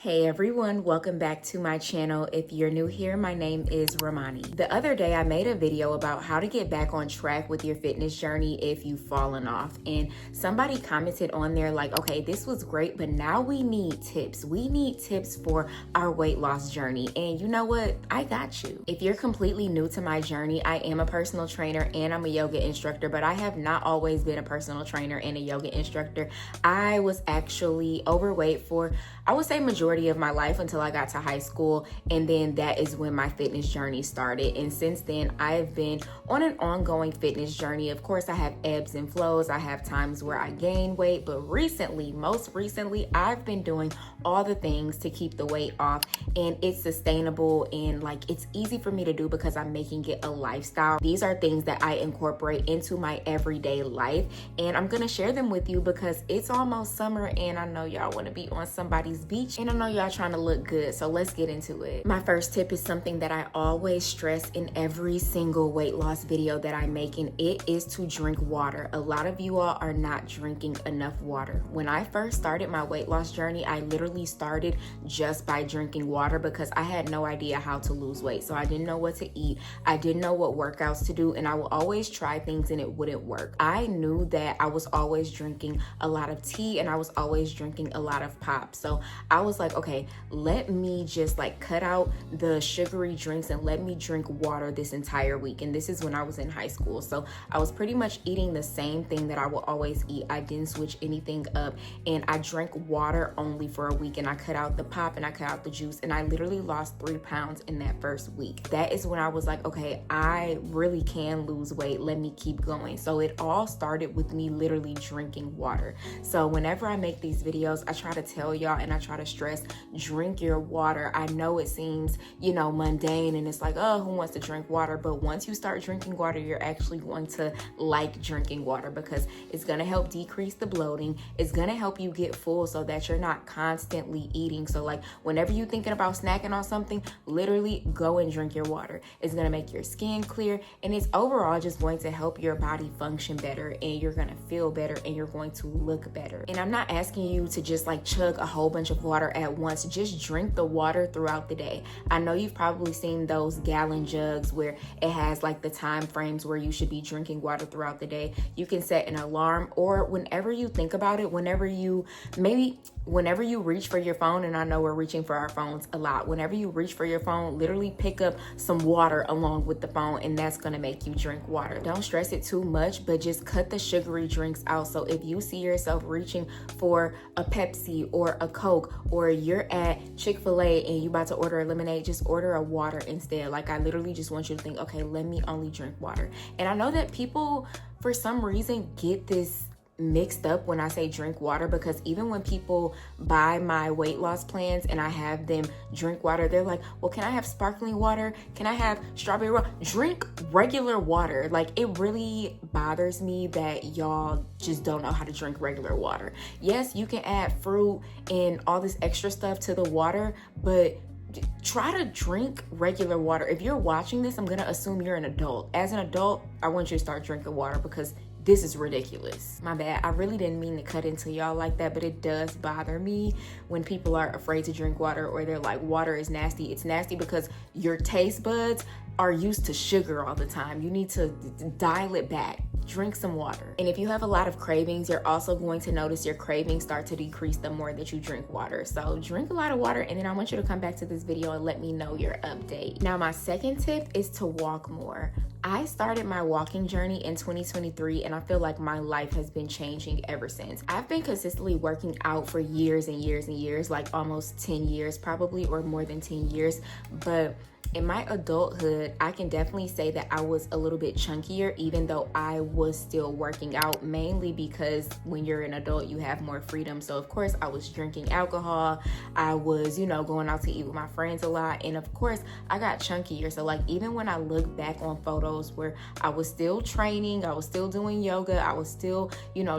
Hey everyone, welcome back to my channel. If you're new here, my name is Romani. The other day I made a video about how to get back on track with your fitness journey if you've fallen off, and somebody commented on there like, okay, this was great, but now we need tips. We need tips for our weight loss journey. And you know what? I got you. If you're completely new to my journey, I am a personal trainer and I'm a yoga instructor, but I have not always been a personal trainer and a yoga instructor. I was actually overweight for, I would say, majority of my life until I got to high school, and then that is when my fitness journey started. And since then I've been on an ongoing fitness journey. Of course, I have ebbs and flows. I have times where I gain weight, but most recently I've been doing all the things to keep the weight off, and it's sustainable and like it's easy for me to do because I'm making it a lifestyle. These are things that I incorporate into my everyday life, and I'm gonna share them with you because it's almost summer and I know y'all want to be on somebody's beach, and I know y'all trying to look good, so let's get into it. My first tip is something that I always stress in every single weight loss video that I make, and it is to drink water. A lot of you all are not drinking enough water. When I first started my weight loss journey, I literally started just by drinking water because I had no idea how to lose weight. So I didn't know what to eat. I didn't know what workouts to do, and I would always try things and it wouldn't work. I knew that I was always drinking a lot of tea and I was always drinking a lot of pop. So I was like, okay, let me just like cut out the sugary drinks and let me drink water this entire week. And this is when I was in high school. So I was pretty much eating the same thing that I will always eat. I didn't switch anything up, and I drank water only for a week, and I cut out the pop and I cut out the juice, and I literally lost 3 pounds in that first week. That is when I was like, okay, I really can lose weight. Let me keep going. So it all started with me literally drinking water. So whenever I make these videos, I try to tell y'all and I try to stress, drink your water. I know it seems, mundane, and it's like, oh, who wants to drink water? But once you start drinking water, you're actually going to like drinking water because it's going to help decrease the bloating. It's going to help you get full so that you're not constantly eating. So like whenever you're thinking about snacking on something, literally go and drink your water. It's going to make your skin clear, and it's overall just going to help your body function better, and you're going to feel better and you're going to look better. And I'm not asking you to just like chug a whole bunch of water at once. Just drink the water throughout the day. I know you've probably seen those gallon jugs where it has like the time frames where you should be drinking water throughout the day. You can set an alarm, or whenever you think about it, whenever you reach for your phone, and I know we're reaching for our phones a lot. Whenever you reach for your phone, literally pick up some water along with the phone, and that's gonna make you drink water. Don't stress it too much, but just cut the sugary drinks out. So if you see yourself reaching for a Pepsi or a Coke, or you're at Chick-fil-A and you about to order a lemonade, just order a water instead. Like I literally just want you to think, okay, let me only drink water. And I know that people, for some reason, get this mixed up when I say drink water, because even when people buy my weight loss plans and I have them drink water, they're like, well, can I have sparkling water? Can I have strawberry water? Drink regular water. Like it really bothers me that y'all just don't know how to drink regular water. Yes, you can add fruit and all this extra stuff to the water, but try to drink regular water. If you're watching this, I'm gonna assume you're an adult. As an adult, I want you to start drinking water because this is ridiculous. My bad. I really didn't mean to cut into y'all like that, but it does bother me when people are afraid to drink water, or they're like, water is nasty. It's nasty because your taste buds are used to sugar all the time. You need to dial it back. Drink some water. And if you have a lot of cravings, you're also going to notice your cravings start to decrease the more that you drink water. So drink a lot of water, and then I want you to come back to this video and let me know your update. Now, my second tip is to walk more. I started my walking journey in 2023, and I feel like my life has been changing ever since. I've been consistently working out for years and years and years, like almost 10 years probably, or more than 10 years. But in my adulthood, I can definitely say that I was a little bit chunkier, even though I was still working out, mainly because when you're an adult, you have more freedom. So of course I was drinking alcohol. I was, going out to eat with my friends a lot. And of course I got chunkier. So like, even when I look back on photos where I was still training, I was still doing yoga, I was still,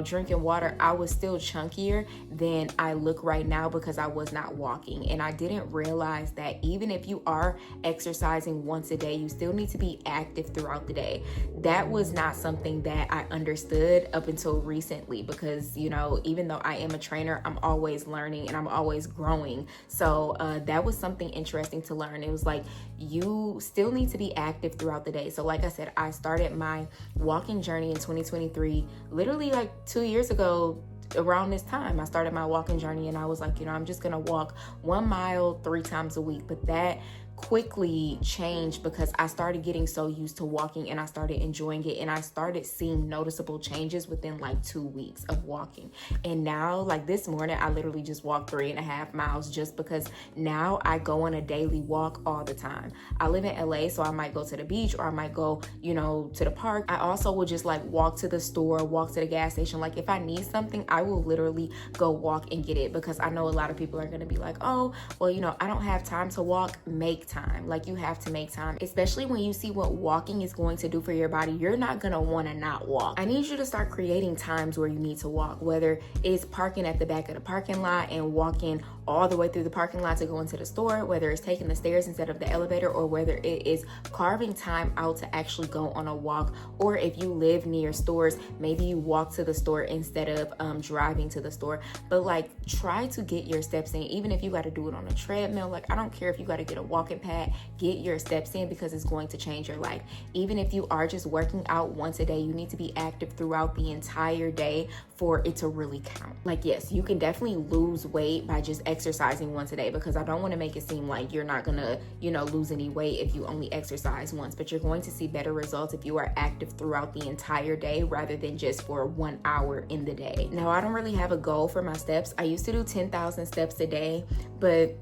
drinking water, I was still chunkier than I look right now because I was not walking. And I didn't realize that even if you are exercising once a day, You still need to be active throughout the day. That was not something that I understood up until recently, because, you know, even though I am a trainer, I'm always learning and I'm always growing. So that was something interesting to learn. It was like, you still need to be active throughout the day. So like I said, I started my walking journey in 2023, literally like 2 years ago. Around this time, I started my walking journey, and I was like, you know, I'm just gonna walk 1 mile 3 times a week. But that quickly changed because I started getting so used to walking, and I started enjoying it, and I started seeing noticeable changes within like 2 weeks of walking. And now, like this morning, I literally just walked 3.5 miles, just because now I go on a daily walk all the time. I live in LA, so I might go to the beach, or I might go, you know, to the park. I also will just like walk to the store, walk to the gas station. Like if I need something, I will literally go walk and get it, because I know a lot of people are going to be like, oh, well, you know, I don't have time to walk. Make time. Like, you have to make time, especially when you see what walking is going to do for your body. You're not going to want to not walk. I need you to start creating times where you need to walk, whether it's parking at the back of the parking lot and walking all the way through the parking lot to go into the store, whether it's taking the stairs instead of the elevator, or whether it is carving time out to actually go on a walk. Or if you live near stores, maybe you walk to the store instead of driving to the store. But like, try to get your steps in, even if you got to do it on a treadmill. Like, I don't care if you got to get a walking pad, get your steps in, because it's going to change your life. Even if you are just working out once a day, you need to be active throughout the entire day for it to really count. Like, yes, you can definitely lose weight by just exercising once a day, because I don't want to make it seem like you're not gonna, you know, lose any weight if you only exercise once, but you're going to see better results if you are active throughout the entire day rather than just for 1 hour in the day. Now, I don't really have a goal for my steps. I used to do 10,000 steps a day, but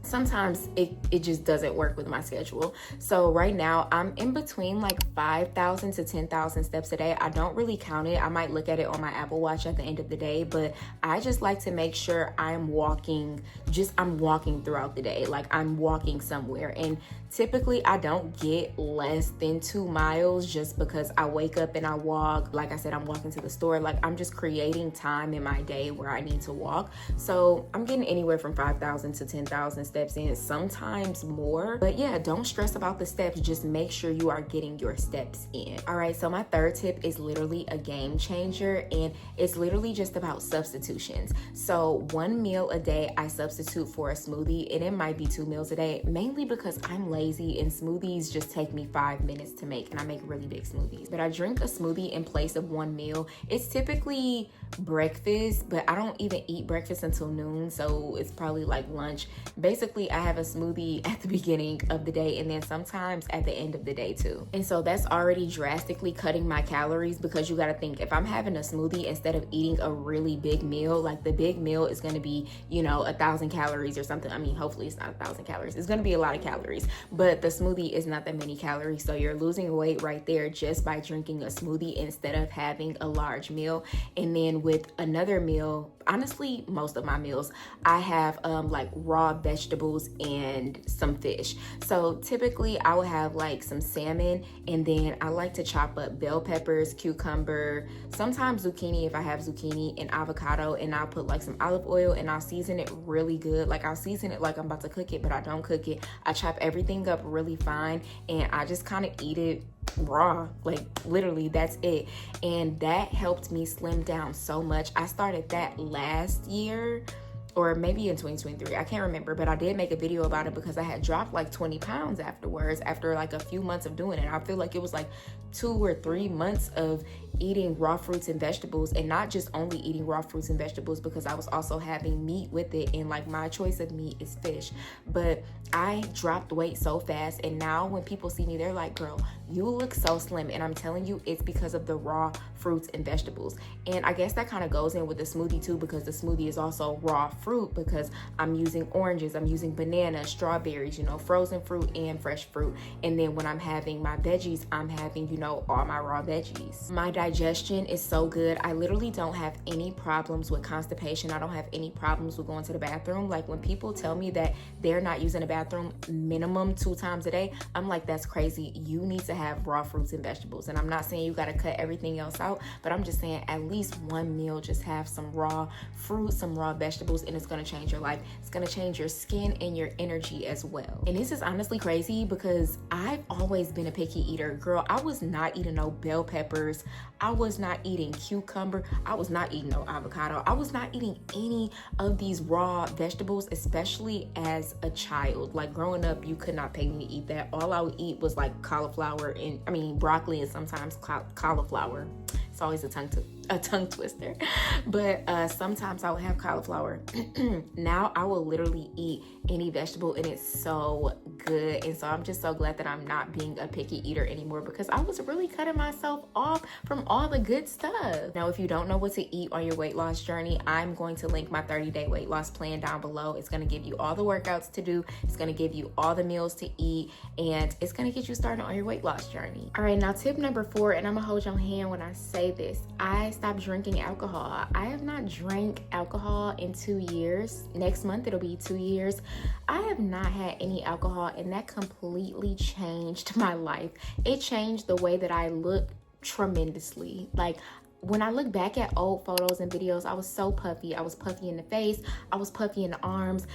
sometimes it just doesn't work with my schedule. So right now I'm in between like 5,000 to 10,000 steps a day. I don't really count it. I might look at it on my Apple Watch at the end of the day, but I just like to make sure I'm walking throughout the day. Like, I'm walking somewhere. And typically I don't get less than 2 miles, just because I wake up and I walk. Like I said, I'm walking to the store. Like, I'm just creating time in my day where I need to walk. So I'm getting anywhere from 5,000 to 10,000 steps in, sometimes more. But yeah, don't stress about the steps. Just make sure you are getting your steps in. All right, so my third tip is literally a game changer, and it's literally just about substitutions. So 1 meal a day I substitute for a smoothie, and it might be 2 meals a day, mainly because I'm lazy and smoothies just take me 5 minutes to make, and I make really big smoothies. But I drink a smoothie in place of 1 meal. It's typically breakfast, but I don't even eat breakfast until noon, so it's probably like lunch. Basically, I have a smoothie at the beginning of the day, and then sometimes at the end of the day too. And so that's already drastically cutting my calories, because you got to think, if I'm having a smoothie instead of eating a really big meal, like the big meal is going to be, you know, 1,000 calories or something. I mean, hopefully it's not 1,000 calories. It's going to be a lot of calories, but the smoothie is not that many calories. So you're losing weight right there just by drinking a smoothie instead of having a large meal. And then with another meal, honestly, most of my meals, I have like raw vegetables and some fish. So typically I will have like some salmon, and then I like to chop up bell peppers, cucumber, sometimes zucchini if I have zucchini, and avocado, and I'll put like some olive oil, and I'll season it really good. Like, I'll season it like I'm about to cook it, but I don't cook it. I chop everything up really fine, and I just kind of eat it raw. Like, literally, that's it. And that helped me slim down so much. I started that last year, or maybe in 2023, I can't remember, but I did make a video about it because I had dropped like 20 pounds afterwards, after like a few months of doing it. I feel like it was like 2 or 3 months of eating raw fruits and vegetables, and not just only eating raw fruits and vegetables, because I was also having meat with it, and like my choice of meat is fish. But I dropped weight so fast, and now when people see me, they're like, girl, you look so slim. And I'm telling you, it's because of the raw fruits and vegetables. And I guess that kind of goes in with the smoothie too, because the smoothie is also raw fruit, because I'm using oranges, I'm using bananas, strawberries, you know, frozen fruit and fresh fruit. And then when I'm having my veggies, I'm having, you know, all my raw veggies. My digestion is so good. I literally don't have any problems with constipation. I don't have any problems with going to the bathroom. Like, when people tell me that they're not using a bathroom minimum 2 times a day, I'm like, that's crazy. You need to have raw fruits and vegetables. And I'm not saying you got to cut everything else out, but I'm just saying at least 1 meal, just have some raw fruit, some raw vegetables, and it's going to change your life. It's going to change your skin and your energy as well. And this is honestly crazy because I've always been a picky eater. Girl, I was not eating no bell peppers. I was not eating cucumber. I was not eating no avocado. I was not eating any of these raw vegetables, especially as a child. Like growing up, you could not pay me to eat that. All I would eat was like cauliflower and broccoli and sometimes cauliflower. It's always a tongue twister. But sometimes I would have cauliflower. Now I will literally eat any vegetable and it's so good. And so I'm just so glad that I'm not being a picky eater anymore because I was really cutting myself off from all the good stuff. Now, if you don't know what to eat on your weight loss journey, I'm going to link my 30-day weight loss plan down below. It's going to give you all the workouts to do. It's going to give you all the meals to eat, and it's going to get you started on your weight loss journey. All right, now tip number 4, and I'm going to hold your hand when I say this. I stopped drinking alcohol. I have not drank alcohol in 2 years. Next month, it'll be 2 years. I have not had any alcohol, and that completely changed my life. It changed the way that I look tremendously. Like, when I look back at old photos and videos, I was so puffy. I was puffy in the face. I was puffy in the arms.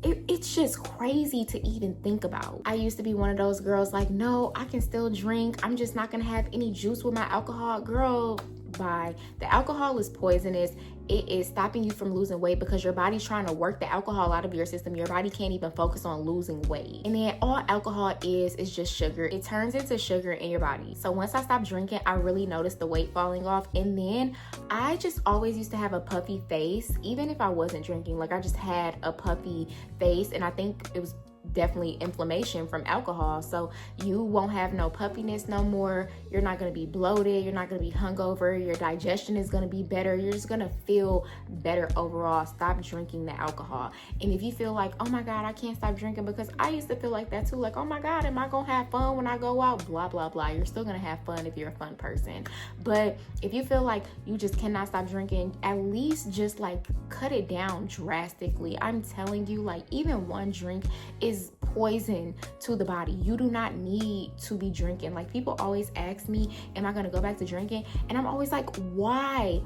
It's just crazy to even think about. I used to be one of those girls like, no, I can still drink. I'm just not gonna have any juice with my alcohol. Girl, bye. The alcohol is poisonous. It is stopping you from losing weight because your body's trying to work the alcohol out of your system. Your body can't even focus on losing weight. And then all alcohol is just sugar. It turns into sugar in your body. So once I stopped drinking, I really noticed the weight falling off. And then I just always used to have a puffy face, even if I wasn't drinking. Like I just had a puffy face, and I think it was definitely inflammation from alcohol. So you won't have no puffiness no more. You're not going to be bloated. You're not going to be hungover. Your digestion is going to be better. You're just going to feel better overall. Stop drinking the alcohol. And if you feel like, oh my God, I can't stop drinking, because I used to feel like that too. Like, oh my God, am I going to have fun when I go out? Blah, blah, blah. You're still going to have fun if you're a fun person. But if you feel like you just cannot stop drinking, at least just like cut it down drastically. I'm telling you, like even one drink is poison to the body. You do not need to be drinking. Like people always ask me, am I going to go back to drinking? And I'm always like, why?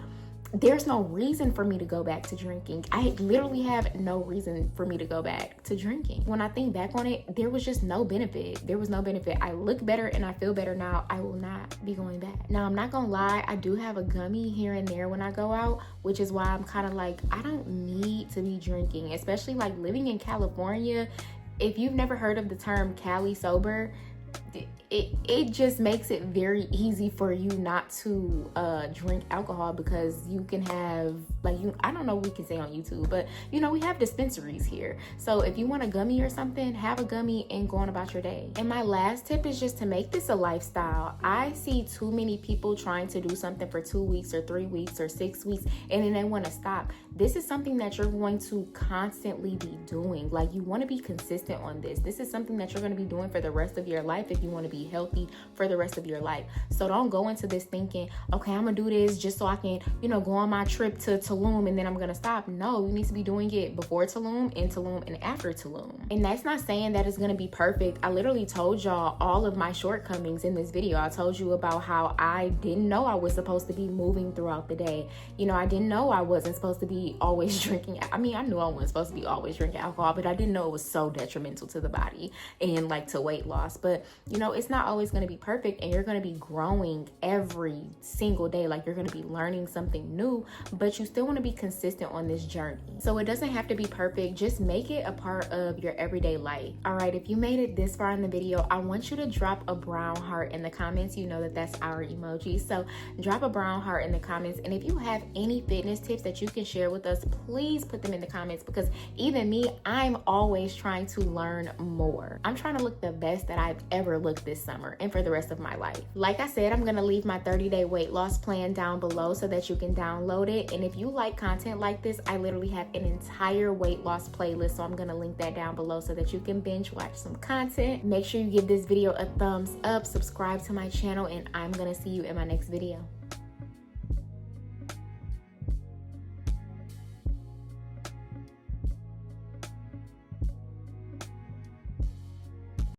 There's no reason for me to go back to drinking. I literally have no reason for me to go back to drinking. When I think back on it, there was just no benefit. There was no benefit. I look better and I feel better now. I will not be going back. Now, I'm not gonna lie, I do have a gummy here and there when I go out, which is why I'm kind of like, I don't need to be drinking, especially like living in California. If you've never heard of the term Cali sober, it just makes it very easy for you not to drink alcohol, because you can have I don't know what we can say on YouTube, but we have dispensaries here. So if you want a gummy or something, have a gummy and go on about your day. And my last tip is just to make this a lifestyle. I see too many people trying to do something for 2 weeks or 3 weeks or 6 weeks and then they want to stop. This is something that you're going to constantly be doing. Like, you want to be consistent on this. This is something that you're going to be doing for the rest of your life if you want to be healthy for the rest of your life. So don't go into this thinking, okay, I'm gonna do this just so I can go on my trip to Tulum and then I'm gonna stop. No, you need to be doing it before Tulum, in Tulum, and after Tulum. And that's not saying that it's gonna be perfect. I literally told y'all all of my shortcomings in this video. I told you about how I didn't know I was supposed to be moving throughout the day. I didn't know I wasn't supposed to be always drinking. I mean, I knew I wasn't supposed to be always drinking alcohol, but I didn't know it was so detrimental to the body and to weight loss. But it's not always going to be perfect, and you're going to be growing every single day. Like, you're going to be learning something new, but you still want to be consistent on this journey. So it doesn't have to be perfect. Just make it a part of your everyday life. All right, if you made it this far in the video, I want you to drop a brown heart in the comments. You know that that's our emoji. So drop a brown heart in the comments. And if you have any fitness tips that you can share with us, please put them in the comments, because even me, I'm always trying to learn more. I'm trying to look the best that I've ever looked this summer and for the rest of my life. Like I said, I'm gonna leave my 30-day weight loss plan down below so that you can download it. And if you like content like this, I literally have an entire weight loss playlist, so I'm gonna link that down below so that you can binge watch some content. Make sure you give this video a thumbs up, subscribe to my channel, and I'm gonna see you in my next video.